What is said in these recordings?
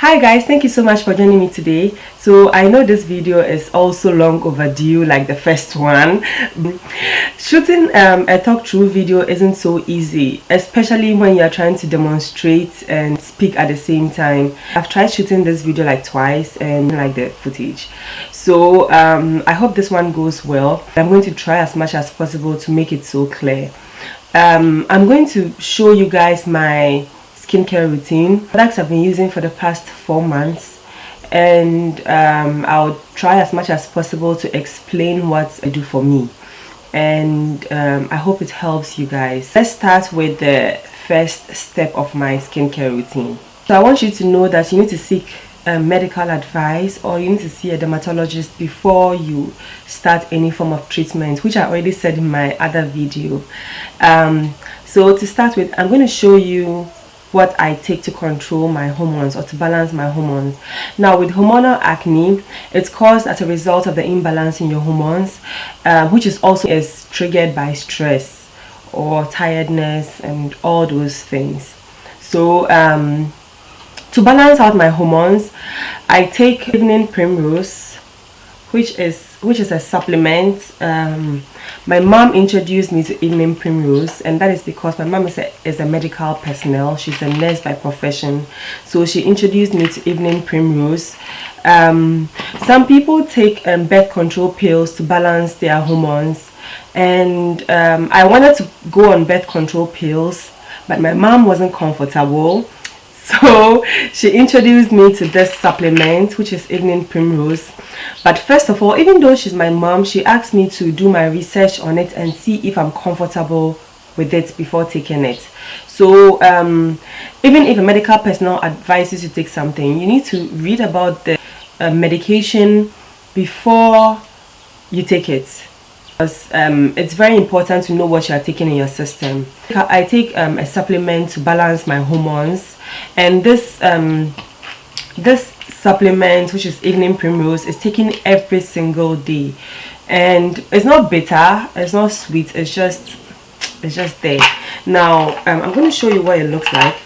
Hi guys, thank you so much for joining me today. So I know this video is also long overdue like the first one. Shooting a talk through video isn't so easy, especially when you're trying to demonstrate and speak at the same time. I've tried shooting this video like twice and like the footage. So I hope this one goes well. I'm going to try as much as possible to make it so clear. I'm going to show you guys my skincare routine, products I've been using for the past 4 months, and I'll try as much as possible to explain what I do for me, and I hope it helps you guys. Let's start with the first step of my skincare routine. So I want you to know that you need to seek medical advice, or you need to see a dermatologist before you start any form of treatment, which I already said in my other video. So to start with, I'm going to show you what I take to control my hormones or to balance my hormones. Now, with hormonal acne, it's caused as a result of the imbalance in your hormones, which is also triggered by stress or tiredness and all those things. So to balance out my hormones, I take evening Primrose, which is a supplement. My mom introduced me to evening Primrose, and that is because my mom is a medical personnel. She's a nurse by profession, so she introduced me to evening Primrose. Some people take birth control pills to balance their hormones, and I wanted to go on birth control pills, but my mom wasn't comfortable. So she introduced me to this supplement, which is evening Primrose. But first of all, even though she's my mom, she asked me to do my research on it and see if I'm comfortable with it before taking it. So even if a medical personnel advises you to take something, you need to read about the medication before you take it. Because it's very important to know what you are taking in your system. I take a supplement to balance my hormones, and this supplement, which is evening Primrose, is taken every single day, and it's not bitter, it's not sweet, it's just there. Now I'm going to show you what it looks like.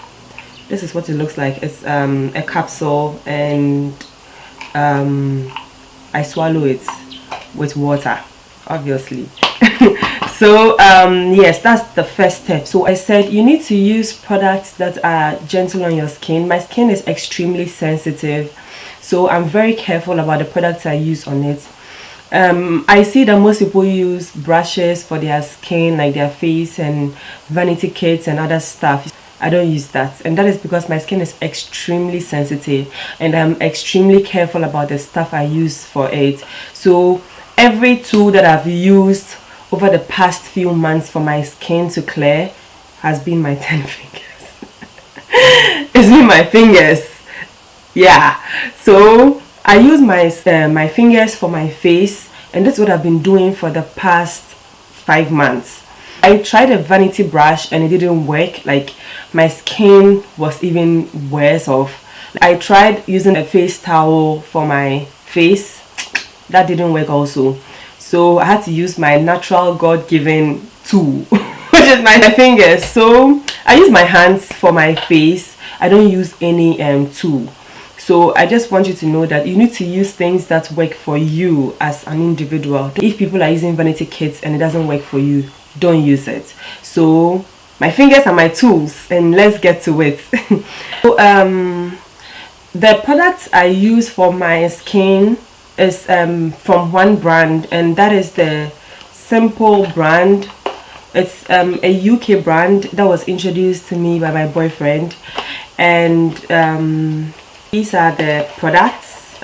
This is what it looks like. It's a capsule, and I swallow it with water, obviously. So yes, that's the first step. So I said you need to use products that are gentle on your skin. My skin is extremely sensitive, so I'm very careful about the products I use on it. I see that most people use brushes for their skin, like their face and vanity kits and other stuff. I don't use that, and that is because my skin is extremely sensitive, and I'm extremely careful about the stuff I use for it. So every tool that I've used over the past few months for my skin to clear has been my 10 fingers. It's been my fingers. Yeah. So I use my fingers for my face, and that's what I've been doing for the past 5 months. I tried a vanity brush and it didn't work. Like, my skin was even worse off. I tried using a face towel for my face. That didn't work also. So I had to use my natural God-given tool, which is my fingers. So I use my hands for my face. I don't use any tool. So I just want you to know that you need to use things that work for you as an individual. If people are using vanity kits and it doesn't work for you, don't use it. So my fingers are my tools, and let's get to it. So the products I use for my skin is from one brand, and that is the Simple brand. It's a UK brand that was introduced to me by my boyfriend, and these are the products.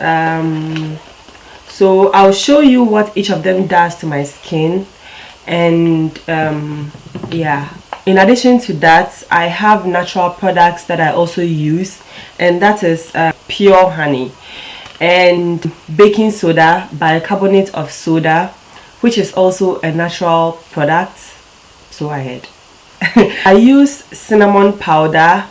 So I'll show you what each of them does to my skin, and yeah, in addition to that, I have natural products that I also use, and that is pure honey and baking soda, bicarbonate of soda, which is also a natural product. So ahead. I use cinnamon powder,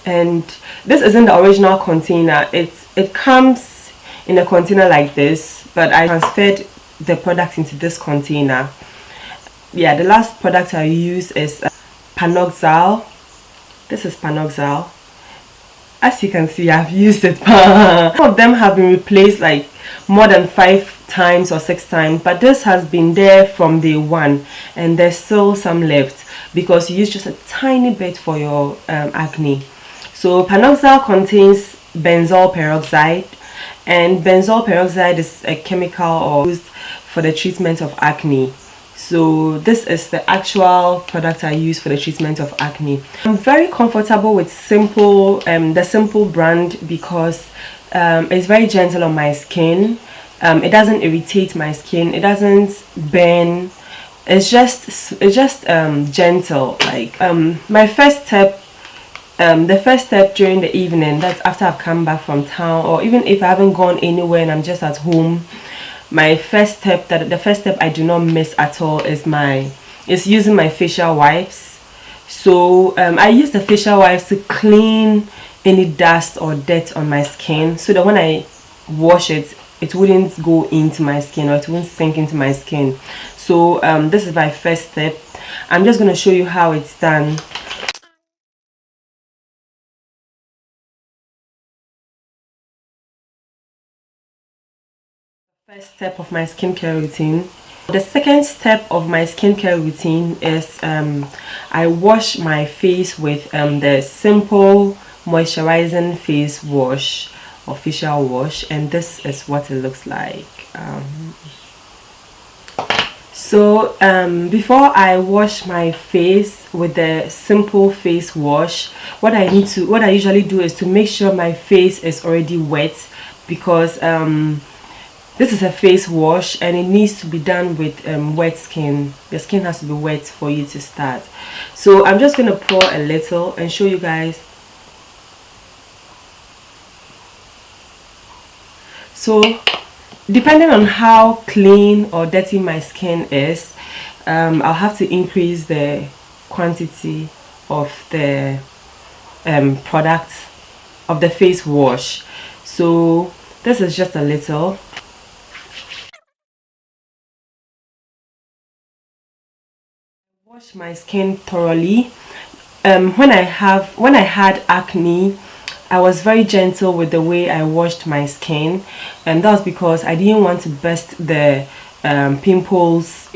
and this isn't the original container. It comes in a container like this, but I transferred the product into this container. Yeah, the last product I use is Panoxyl. This is Panoxyl. as you can see, I've used it. Some of them have been replaced like more than 5 times or 6 times, but this has been there from day one, and there's still some left because you use just a tiny bit for your acne. So Panoxyl contains benzoyl peroxide, and benzoyl peroxide is a chemical or used for the treatment of acne. So this is the actual product I use for the treatment of acne. I'm very comfortable with the Simple brand because it's very gentle on my skin. It doesn't irritate my skin, it doesn't burn, it's just gentle. Like my first step, the first step during the evening, that's after I've come back from town, or even if I haven't gone anywhere and I'm just at home, the first step I do not miss at all is using my facial wipes. So I use the facial wipes to clean any dust or dirt on my skin, so that when I wash it, it wouldn't go into my skin, or it wouldn't sink into my skin. So this is my first step. I'm just going to show you how it's done. First step of my skincare routine. The second step of my skincare routine is I wash my face with the Simple moisturizing face wash or facial wash, and this is what it looks like. So before I wash my face with the Simple face wash, what I usually do is to make sure my face is already wet, because this is a face wash and it needs to be done with wet skin. Your skin has to be wet for you to start. So I'm just going to pour a little and show you guys. So depending on how clean or dirty my skin is, I'll have to increase the quantity of the product of the face wash. So this is just a little. Wash my skin thoroughly. When I had acne, I was very gentle with the way I washed my skin, and that was because I didn't want to burst the pimples.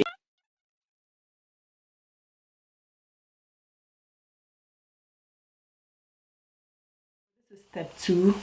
This is step 2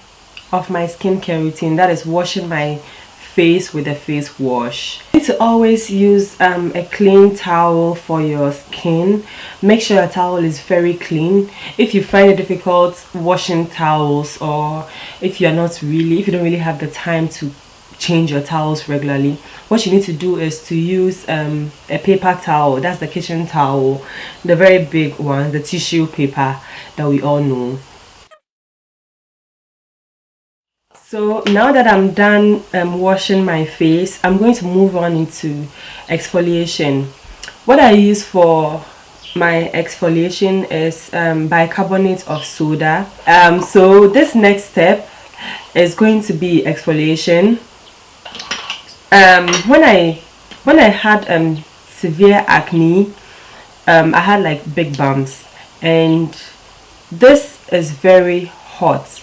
of my skincare routine, that is washing my face with a face wash. You need to always use a clean towel for your skin. Make sure your towel is very clean. If you find it difficult washing towels, or if you don't really have the time to change your towels regularly, what you need to do is to use a paper towel. That's the kitchen towel, the very big one, the tissue paper that we all know. So now that I'm done washing my face, I'm going to move on into exfoliation. What I use for my exfoliation is bicarbonate of soda. So this next step is going to be exfoliation. When I had severe acne, I had like big bumps, and this is very hot.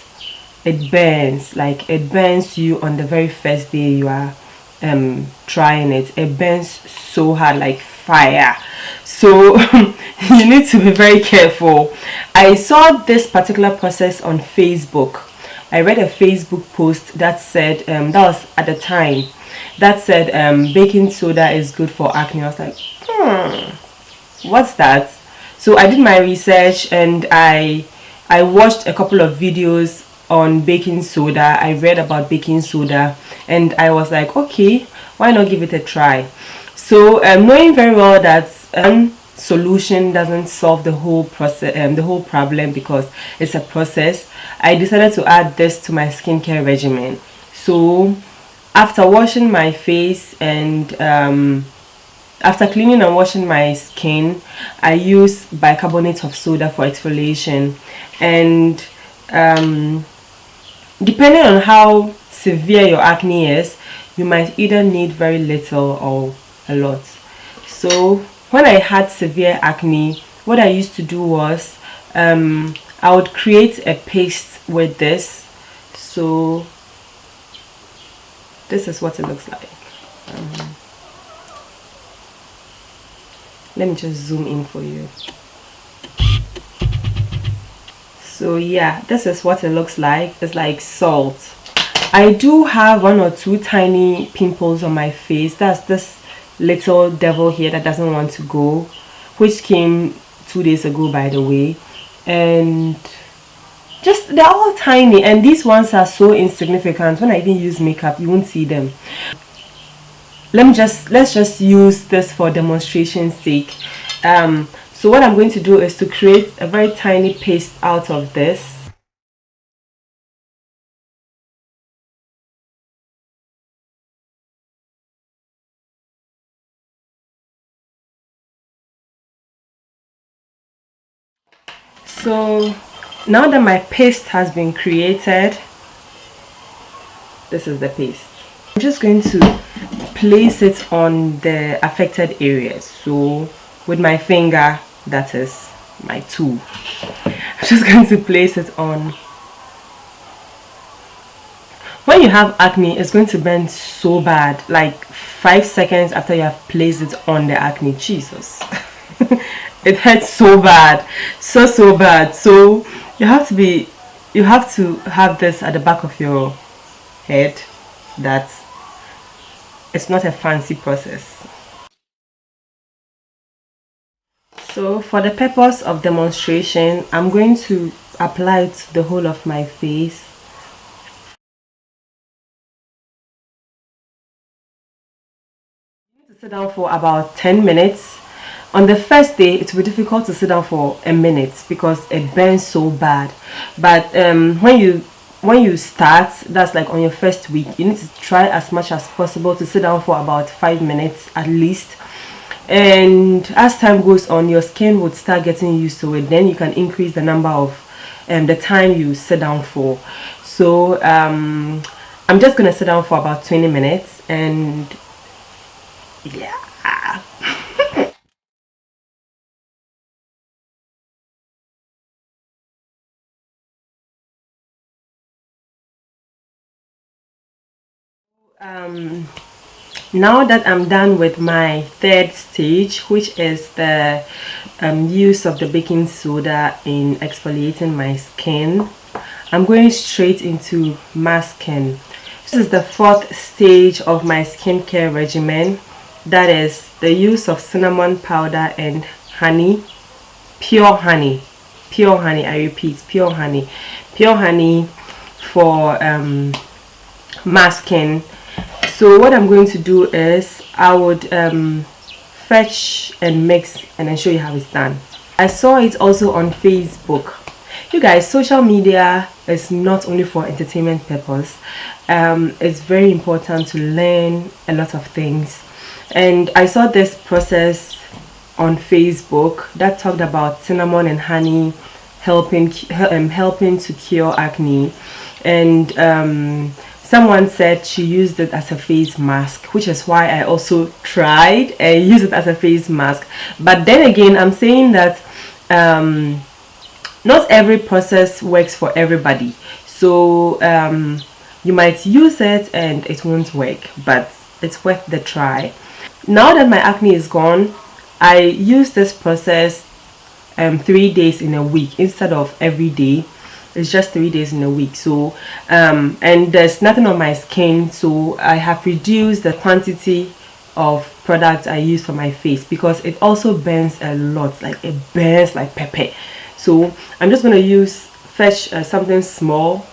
It burns, like it burns you on the very first day you are trying it. It burns so hard, like fire. So you need to be very careful. I saw this particular process on Facebook. I read a Facebook post that said that was at the time that said baking soda is good for acne. I was like, what's that? So I did my research, and I watched a couple of videos on baking soda. I read about baking soda, and I was like, okay, why not give it a try? So knowing very well that solution doesn't solve the whole process, the whole problem, because it's a process, I decided to add this to my skincare regimen. So after washing my face and after cleaning and washing my skin, I use bicarbonate of soda for exfoliation. And depending on how severe your acne is, you might either need very little or a lot. So when I had severe acne, what I used to do was I would create a paste with this. So this is what it looks like. Let me just zoom in for you. So yeah, this is what it looks like. It's like salt. I do have 1 or 2 tiny pimples on my face. That's this little devil here that doesn't want to go, which came 2 days ago, by the way. And just, they're all tiny, and these ones are so insignificant. When I even use makeup, you won't see them. Let's just use this for demonstration's sake. So what I'm going to do is to create a very tiny paste out of this. So now that my paste has been created, this is the paste. I'm just going to place it on the affected areas. So with my finger, that is my tool, I'm just going to place it on. When you have acne, it's going to burn so bad, like 5 seconds after you have placed it on the acne. Jesus. It hurts so bad, so bad. So you have to have this at the back of your head, that it's not a fancy process. So for the purpose of demonstration, I'm going to apply it to the whole of my face. You need to sit down for about 10 minutes. On the first day, it will be difficult to sit down for a minute because it burns so bad. But when you start, that's like on your first week, you need to try as much as possible to sit down for about 5 minutes at least. And as time goes on, your skin would start getting used to it. Then you can increase the number of the time you sit down for. So I'm just gonna sit down for about 20 minutes, and yeah. Now that I'm done with my third stage, which is the use of the baking soda in exfoliating my skin, I'm going straight into masking. This is the fourth stage of my skincare regimen. That is the use of cinnamon powder and honey. Pure honey. Pure honey, I repeat, pure honey. Pure honey for masking. So what I'm going to do is I would fetch and mix and then show you how it's done. I saw it also on Facebook. You guys, social media is not only for entertainment purpose. It's very important to learn a lot of things. And I saw this process on Facebook that talked about cinnamon and honey helping to cure acne. And someone said she used it as a face mask, which is why I also tried and used it as a face mask. But then again, I'm saying that not every process works for everybody. So you might use it and it won't work, but it's worth the try. Now that my acne is gone, I use this process 3 days in a week instead of every day. It's just 3 days in a week. So and there's nothing on my skin, so I have reduced the quantity of products I use for my face because it also burns a lot. Like it burns like pepper. So I'm just going to fetch something small.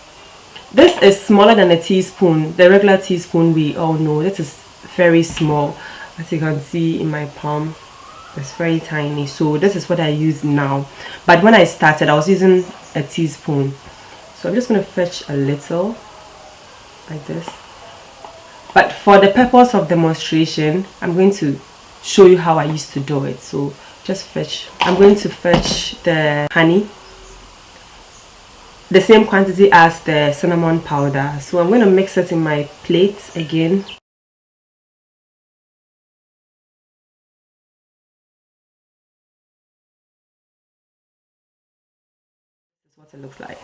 This is smaller than a teaspoon, the regular teaspoon we all know. This is very small, as you can see in my palm. It's very tiny. So this is what I use now, but when I started I was using a teaspoon. So I'm just going to fetch a little like this, but for the purpose of demonstration I'm going to show you how I used to do it. So just fetch, I'm going to fetch the honey, the same quantity as the cinnamon powder. So I'm going to mix it in my plate again. what it looks like.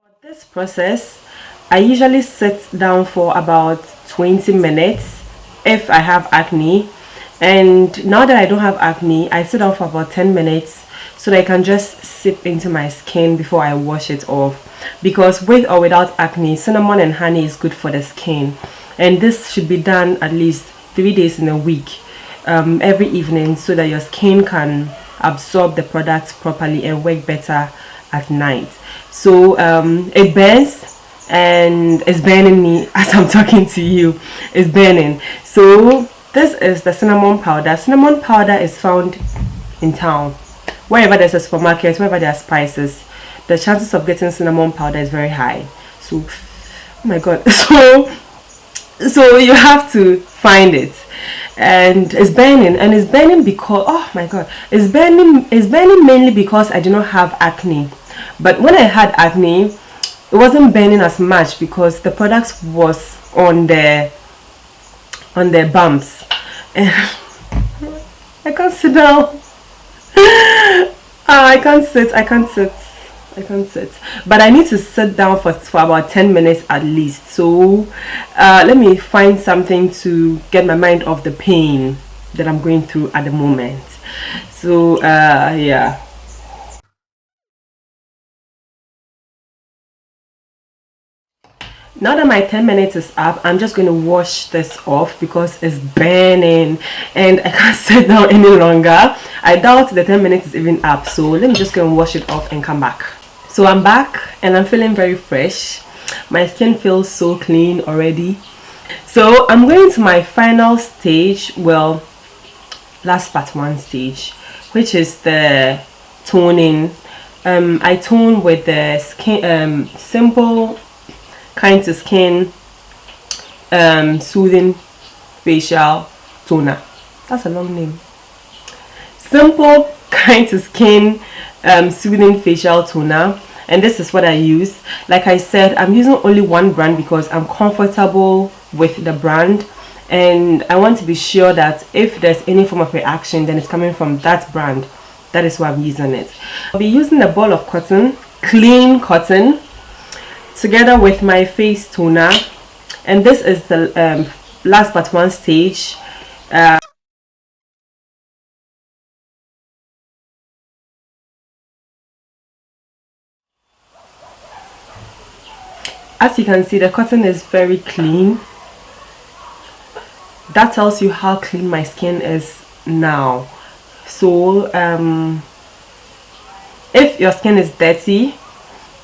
For this process, I usually sit down for about 20 minutes if I have acne, and now that I don't have acne, I sit down for about 10 minutes so that I can just sip into my skin before I wash it off, because with or without acne, cinnamon and honey is good for the skin, and this should be done at least 3 days in a week, every evening, so that your skin can absorb the products properly and work better at night. So it burns, and it's burning me as I'm talking to you. It's burning. So this is the cinnamon powder. Cinnamon powder is found in town, wherever there's a supermarket, wherever there are spices, the chances of getting cinnamon powder is very high. So oh my god, so you have to find it. And it's burning, and it's burning because, oh my god, it's burning mainly because I do not have acne. But when I had acne, it wasn't burning as much because the products was on the bumps, and I can't sit down. I can't sit, but I need to sit down for about 10 minutes at least. So let me find something to get my mind off the pain that I'm going through at the moment. So yeah. Now that my 10 minutes is up, I'm just going to wash this off because it's burning and I can't sit down any longer. I doubt the 10 minutes is even up, so let me just go and wash it off and come back. So I'm back and I'm feeling very fresh. My skin feels so clean already. So I'm going to my final stage, well, last but one stage, which is the toning. I tone with the skin, simple kind to skin soothing facial toner. That's a long name. Simple kind to skin soothing facial toner, and this is what I use. Like I said, I'm using only one brand because I'm comfortable with the brand, and I want to be sure that if there's any form of reaction, then it's coming from that brand. That is why I'm using it. I'll be using a ball of cotton, clean cotton, together with my face toner, and this is the last but one stage. As you can see, the cotton is very clean. That tells you how clean my skin is now. So if your skin is dirty,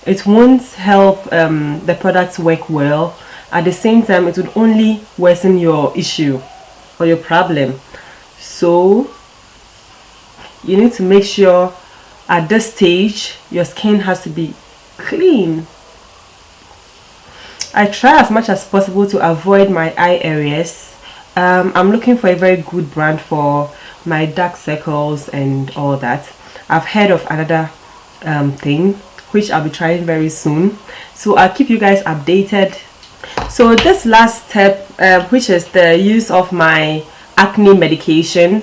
it won't help the products work well. At the same time, it would only worsen your issue or your problem. So you need to make sure at this stage your skin has to be clean. I try as much as possible to avoid my eye areas. I'm looking for a very good brand for my dark circles and all that. I've heard of another thing which I'll be trying very soon, so I'll keep you guys updated. So this last step, which is the use of my acne medication,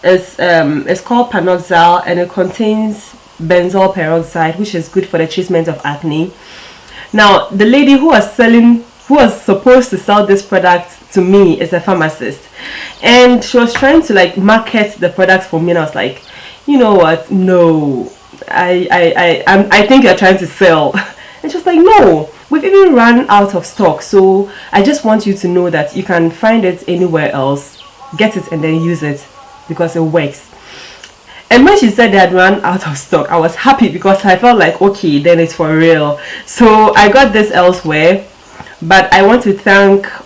is called Panoxyl, and it contains benzoyl peroxide, which is good for the treatment of acne. Now, the lady who was supposed to sell this product to me is a pharmacist, and she was trying to like market the product for me, and I was like, you know what, no, I think you're trying to sell. And she was like, no, we've even run out of stock, so I just want you to know that you can find it anywhere else, get it and then use it because it works. And when she said they had run out of stock, I was happy because I felt like, okay, then it's for real. So I got this elsewhere, but I want to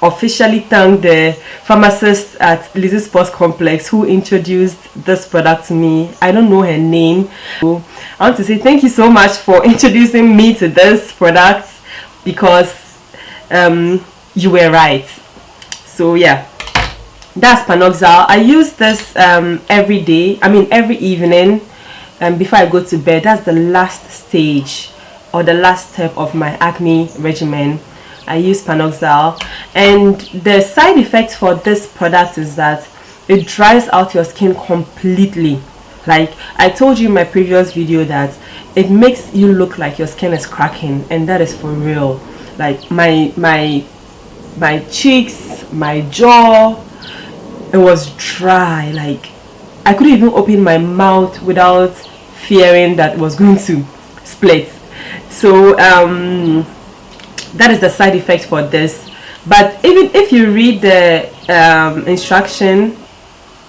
officially thank the pharmacist at Lizzie Sports Complex who introduced this product to me. I don't know her name. So I want to say thank you so much for introducing me to this product, because you were right. So yeah, that's Panoxyl. I use this every day, every evening before I go to bed. That's the last stage or the last step of my acne regimen. I use Panoxyl, And the side effect for this product is that it dries out your skin completely. Like I told you in my previous video that it makes you look like your skin is cracking, and that is for real. Like my cheeks, my jaw, it was dry. Like I couldn't even open my mouth without fearing that it was going to split. So that is the side effect for this. But even if you read the instruction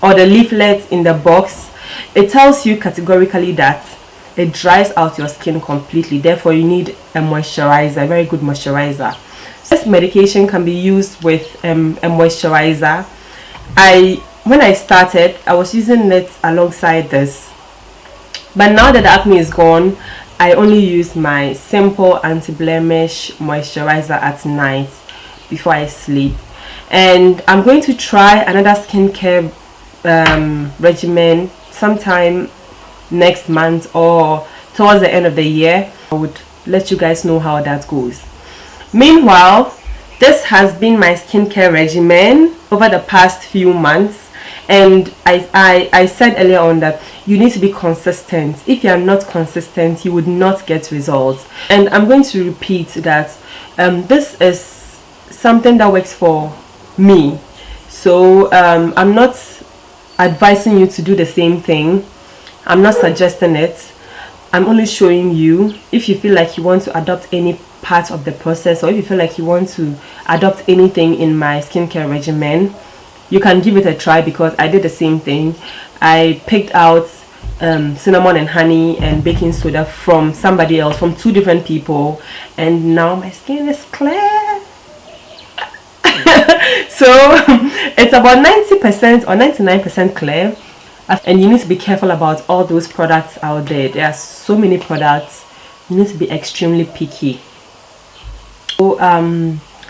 or the leaflet in the box, it tells you categorically that it dries out your skin completely. Therefore, you need a moisturizer, a very good moisturizer. This medication can be used with a moisturizer. When I started, I was using it alongside this, but now that the acne is gone, I only use my simple anti-blemish moisturizer at night before I sleep. And I'm going to try another skincare regimen sometime next month or towards the end of the year. I would let you guys know how that goes. Meanwhile, this has been my skincare regimen over the past few months, and I said earlier on that you need to be consistent. If you are not consistent, you would not get results. And I'm going to repeat that this is something that works for me. So I'm not advising you to do the same thing. I'm not suggesting it. I'm only showing you. If you feel like you want to adopt any part of the process, or if you feel like you want to adopt anything in my skincare regimen, you can give it a try, because I did the same thing. I picked out cinnamon and honey and baking soda from somebody else, from 2 different people, and now my skin is clear. So it's about 90% or 99% clear. And you need to be careful about all those products out there. There are so many products. You need to be extremely picky. So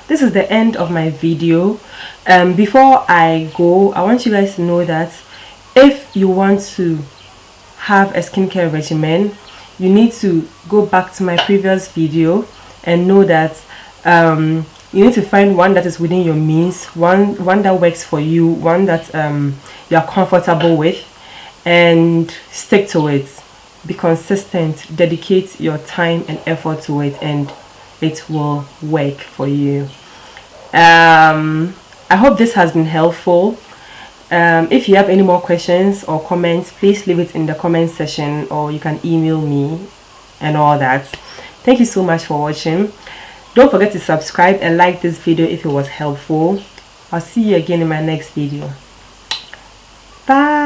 this is the end of my video. Before I go, I want you guys to know that if you want to have a skincare regimen, you need to go back to my previous video and know that you need to find one that is within your means, one that works for you, one that you are comfortable with, and stick to it. Be consistent, dedicate your time and effort to it, and it will work for you. I hope this has been helpful. If you have any more questions or comments, please leave it in the comment section, or you can email me and all that. Thank you so much for watching. Don't forget to subscribe and like this video if it was helpful. I'll see you again in my next video. Bye.